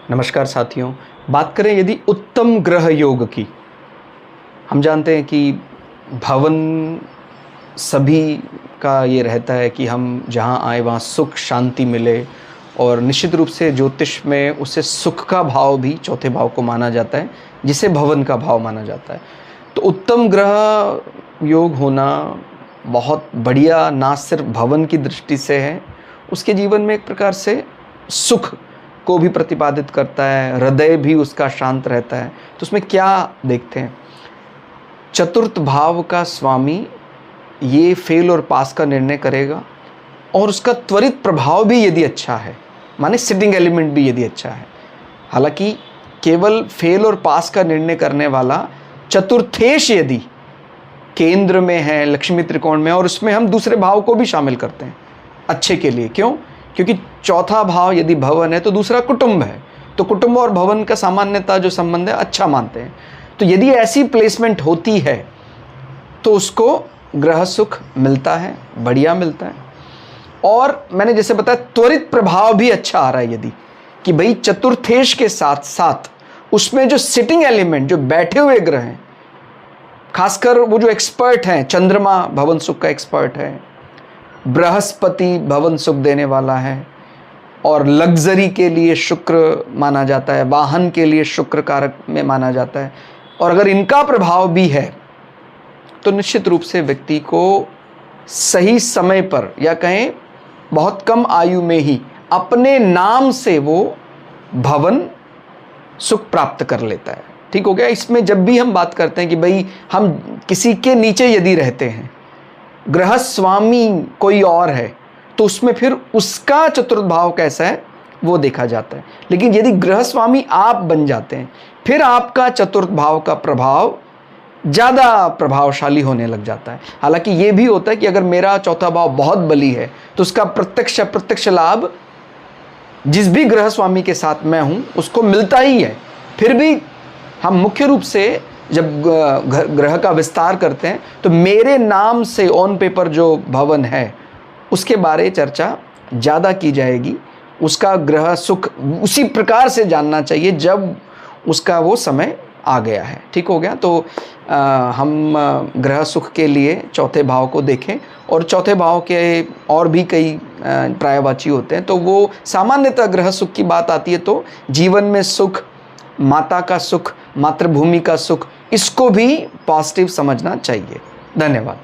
नमस्कार साथियों। बात करें यदि उत्तम ग्रह योग की, हम जानते हैं कि भवन सभी का ये रहता है कि हम जहाँ आए वहाँ सुख शांति मिले, और निश्चित रूप से ज्योतिष में उसे सुख का भाव भी चौथे भाव को माना जाता है, जिसे भवन का भाव माना जाता है। तो उत्तम ग्रह योग होना बहुत बढ़िया, ना सिर्फ भवन की दृष्टि से है, उसके जीवन में एक प्रकार से सुख को भी प्रतिपादित करता है, हृदय भी उसका शांत रहता है। तो उसमें क्या देखते हैं, चतुर्थ भाव का स्वामी ये फेल और पास का निर्णय करेगा, और उसका त्वरित प्रभाव भी यदि अच्छा है, माने सिटिंग एलिमेंट भी यदि अच्छा है। हालांकि केवल फेल और पास का निर्णय करने वाला चतुर्थेश यदि केंद्र में है, लक्ष्मी त्रिकोण में, और उसमें हम दूसरे भाव को भी शामिल करते हैं अच्छे के लिए। क्यों? क्योंकि चौथा भाव यदि भवन है तो दूसरा कुटुंब है, तो कुटुंब और भवन का सामान्यता जो संबंध है अच्छा मानते हैं। तो यदि ऐसी प्लेसमेंट होती है तो उसको ग्रह सुख मिलता है, बढ़िया मिलता है। और मैंने जैसे बताया त्वरित प्रभाव भी अच्छा आ रहा है, यदि कि भाई चतुर्थेश के साथ साथ उसमें जो सिटिंग एलिमेंट, जो बैठे हुए ग्रह हैं, खासकर वो जो एक्सपर्ट हैं, चंद्रमा भवन सुख का एक्सपर्ट है, बृहस्पति भवन सुख देने वाला है, और लग्जरी के लिए शुक्र माना जाता है, वाहन के लिए शुक्र कारक में माना जाता है। और अगर इनका प्रभाव भी है तो निश्चित रूप से व्यक्ति को सही समय पर, या कहें बहुत कम आयु में ही, अपने नाम से वो भवन सुख प्राप्त कर लेता है। ठीक हो गया। इसमें जब भी हम बात करते हैं कि भाई हम किसी के नीचे यदि रहते हैं, ग्रह स्वामी कोई और है, तो उसमें फिर उसका चतुर्थ भाव कैसा है वो देखा जाता है। लेकिन यदि ग्रह स्वामी आप बन जाते हैं, फिर आपका चतुर्थ भाव का प्रभाव ज़्यादा प्रभावशाली होने लग जाता है। हालांकि ये भी होता है कि अगर मेरा चौथा भाव बहुत बली है तो उसका प्रत्यक्ष अप्रत्यक्ष लाभ जिस भी ग्रह स्वामी के साथ मैं हूँ उसको मिलता ही है। फिर भी हम मुख्य रूप से जब ग्रह का विस्तार करते हैं तो मेरे नाम से ऑन पेपर जो भवन है उसके बारे चर्चा ज़्यादा की जाएगी। उसका ग्रह सुख उसी प्रकार से जानना चाहिए जब उसका वो समय आ गया है। ठीक हो गया। तो हम ग्रह सुख के लिए चौथे भाव को देखें, और चौथे भाव के और भी कई पर्यायवाची होते हैं। तो वो सामान्यतः ग्रह सुख की बात आती है तो जीवन में सुख, माता का सुख, मातृभूमि का सुख, इसको भी पॉजिटिव समझना चाहिए। धन्यवाद।